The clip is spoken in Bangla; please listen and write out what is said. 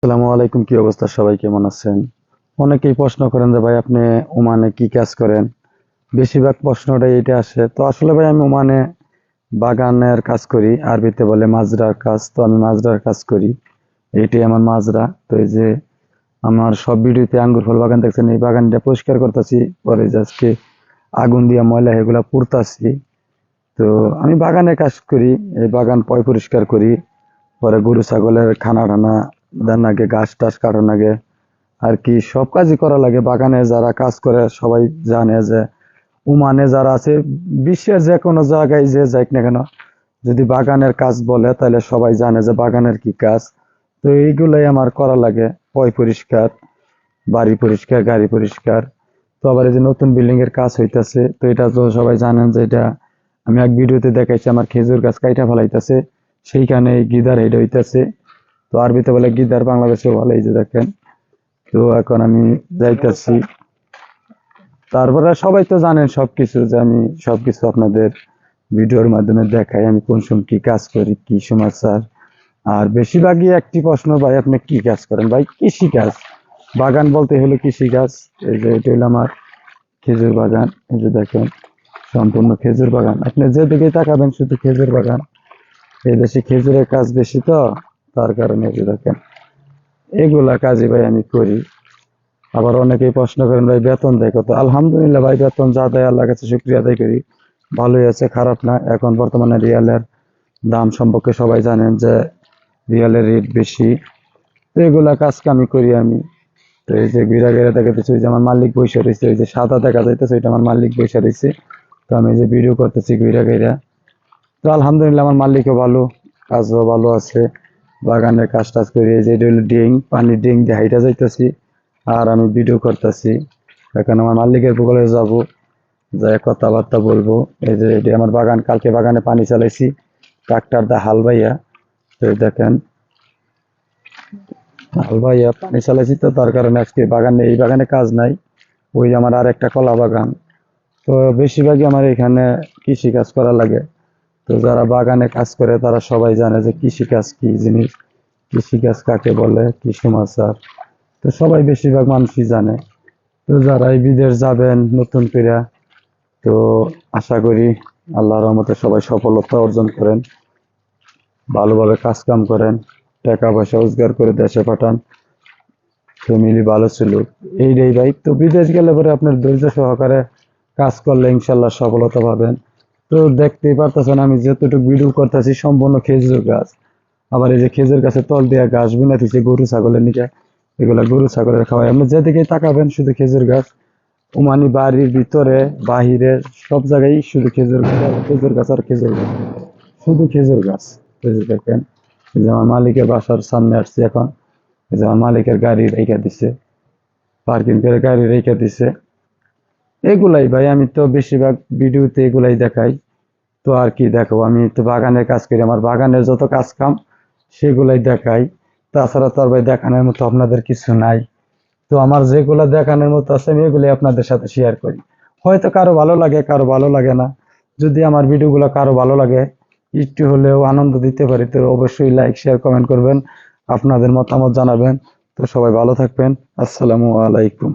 আসসালামু আলাইকুম। কি অবস্থা, সবাই কেমন আছেন? অনেকেই প্রশ্ন করেন যে ভাই আপনি ওমানে কি কাজ করেন। বেশিরভাগ প্রশ্নটাই এটা আসে। তো আসলে ভাই আমি ওমানে বাগানের কাজ করি, আরবিতে বলে মাজরার কাজ। তো আমি মাজরার কাজ করি, এইটাই আমার মাজরা। তো এই যে আমার সব ভিডিওতে আঙ্গুর ফল বাগান দেখছেন, এই বাগানটা পরিষ্কার করতেছি, পরে আজকে আগুন দিয়ে ময়লা এগুলা পুড়তাছি। তো আমি বাগানে কাজ করি, এই বাগান পরিষ্কার করি, পরে গরু ছাগলের খানা টানা দেন আগে, ঘাস টাস কাটার আগে আর কি সব কাজই করা লাগে। বাগানে যারা কাজ করে সবাই জানে যে ওমানে যারা আছে, বিশ্বের যে কোনো জায়গায় যে যাক না কেন, যদি বাগানের কাজ বলে তাহলে সবাই জানে যে বাগানের কি কাজ। তো এইগুলাই আমার করা লাগে, পরিষ্কার, বাড়ি পরিষ্কার, গাড়ি পরিষ্কার। তো আবার এই যে নতুন বিল্ডিং এর কাজ হইতাছে, তো এটা তো সবাই জানেন যে এটা আমি এক ভিডিওতে দেখাইছি, আমার খেজুর গাছ কাইটা ফেলাইতেছে, সেইখানে গিদার হেড হইতাছে। তো আরবিতে বলে গিদার, বাংলাদেশেও বলে, এই যে দেখেন। তো এখন আমি যাইতাছি। তারপরে সবাই তো জানেন সবকিছু, যে আমি সবকিছু আপনাদের ভিডিওর মাধ্যমে দেখাই, আমি কোন সময় কি কাজ করি, কি সমাচার। আর বেশিরভাগই একটি প্রশ্ন, ভাই আপনি কি কাজ করেন? ভাই কৃষি কাজ, বাগান বলতে হলো কৃষি কাজ। এই যে এটা হলো আমার খেজুর বাগান, এই যে দেখেন, সম্পূর্ণ খেজুর বাগান। আপনি যেদিকে তাকাবেন শুধু খেজুর বাগান। এই দেশে খেজুরের কাজ বেশি, তো তার কারণে এই যে দেখেন এগুলা কাজই ভাই আমি করি। আবার অনেকেই প্রশ্ন করেন ভাই বেতন দেয় কত? আলহামদুলিল্লাহ ভাই, বেতন যা দেয় আল্লাহর কাছে শুকরিয়া আদায় করি, ভালোই আছে, খারাপ না। এখন বর্তমানে রিয়ালের দাম সম্পর্কে সবাই জানেন যে রিয়ালের রেট বেশি। তো এগুলা কাজ আমি করি আমি। তো এই যে ঘুরা ঘেরা দেখাতেছি, ওই যে আমার মালিক বসে রয়েছে, ওই যে সাদা দেখা যাইতেছে, ওইটা আমার মালিক বসে রয়েছে। তো আমি যে ভিডিও করতেছি ঘুরা ঘেরা। তো আলহামদুলিল্লাহ আমার মালিকও ভালো, কাজও ভালো আছে। বাগানের কাজ টাজ করি, এই যে এটা হলো ডিং, পানির ডিং দিয়ে হাইটা যাইতেছি আর আমি ভিডিও করতেছি। এখন আমার মালিকের পুকুরে যাব, যাই কথাবার্তা বলবো। এই যে এটি আমার বাগান, কালকে বাগানে পানি চালাইছি ট্রাক্টর দা হাল বাইয়া। তো এই দেখেন হাল বাইয়া পানি চালাইছি, তো তার কারণে আজকে বাগানে, এই বাগানে কাজ নাই। ওই আমার আর একটা কলা বাগান। তো বেশিরভাগই আমার এখানে কৃষি কাজ করা লাগে। তো যারা বাগানে কাজ করে তারা সবাই জানে যে কৃষিকাজ কি জিনিস, কৃষিকাজ কাকে বলে, কি সমাচার। তো সবাই বেশিরভাগ মানুষই জানে। তো যারা এই বিদেশ যাবেন নতুন করে, তো আশা করি আল্লাহর রহমতে সবাই সফলতা অর্জন করেন, ভালোভাবে কাজ কাম করেন, টাকা পয়সা রোজগার করে দেশে পাঠান, ফ্যামিলি ভালো ছিল। এইটাই ভাই। তো বিদেশ গেলে পরে আপনার ধৈর্য সহকারে কাজ করলে ইনশাল্লাহ সফলতা পাবেন। তো দেখতেই পারতেছেন আমি যতটুকু ভিডিও করতেছি সম্পূর্ণ খেজুর গাছ। আবার এই যে খেজুর গাছের তল দিয়ে ঘাস বিনা দিচ্ছে গরু ছাগলের নিচে, এগুলা গরু ছাগলের খাওয়াই। আপনি যেদিকে তাকাবেন শুধু খেজুর গাছ, ওমানি বাড়ির ভিতরে বাহিরে সব জায়গায় শুধু খেজুর গাছ আর খেজুর গাছ আর খেজুর গাছ, শুধু খেজুর গাছ। এই যে দেখেন, এই যে আমার মালিকের বাসার সামনে আসছে এখন, এই যে আমার মালিকের গাড়ি রেখে দিছে, পার্কিং করে গাড়ি রেখে দিছে। এগুলাই ভাই, আমি তো বেশিরভাগ ভিডিওতে এগুলাই দেখাই। তো আর কি দেখাবো, আমি তো বাগানের কাজ করি, আমার বাগানের যত কাজ কাম সেগুলাই দেখাই। তাছাড়া তো আর ভাই দেখানোর মতো আপনাদের কিছু নাই। তো আমার যেগুলো দেখানোর মতো আছে আমি এগুলোই আপনাদের সাথে শেয়ার করি। হয়তো কারো ভালো লাগে, কারো ভালো লাগে না। যদি আমার ভিডিওগুলো কারো ভালো লাগে, একটু হলেও আনন্দ দিতে পারি, তো অবশ্যই লাইক শেয়ার কমেন্ট করবেন, আপনাদের মতামত জানাবেন। তো সবাই ভালো থাকবেন। আসসালামু আলাইকুম।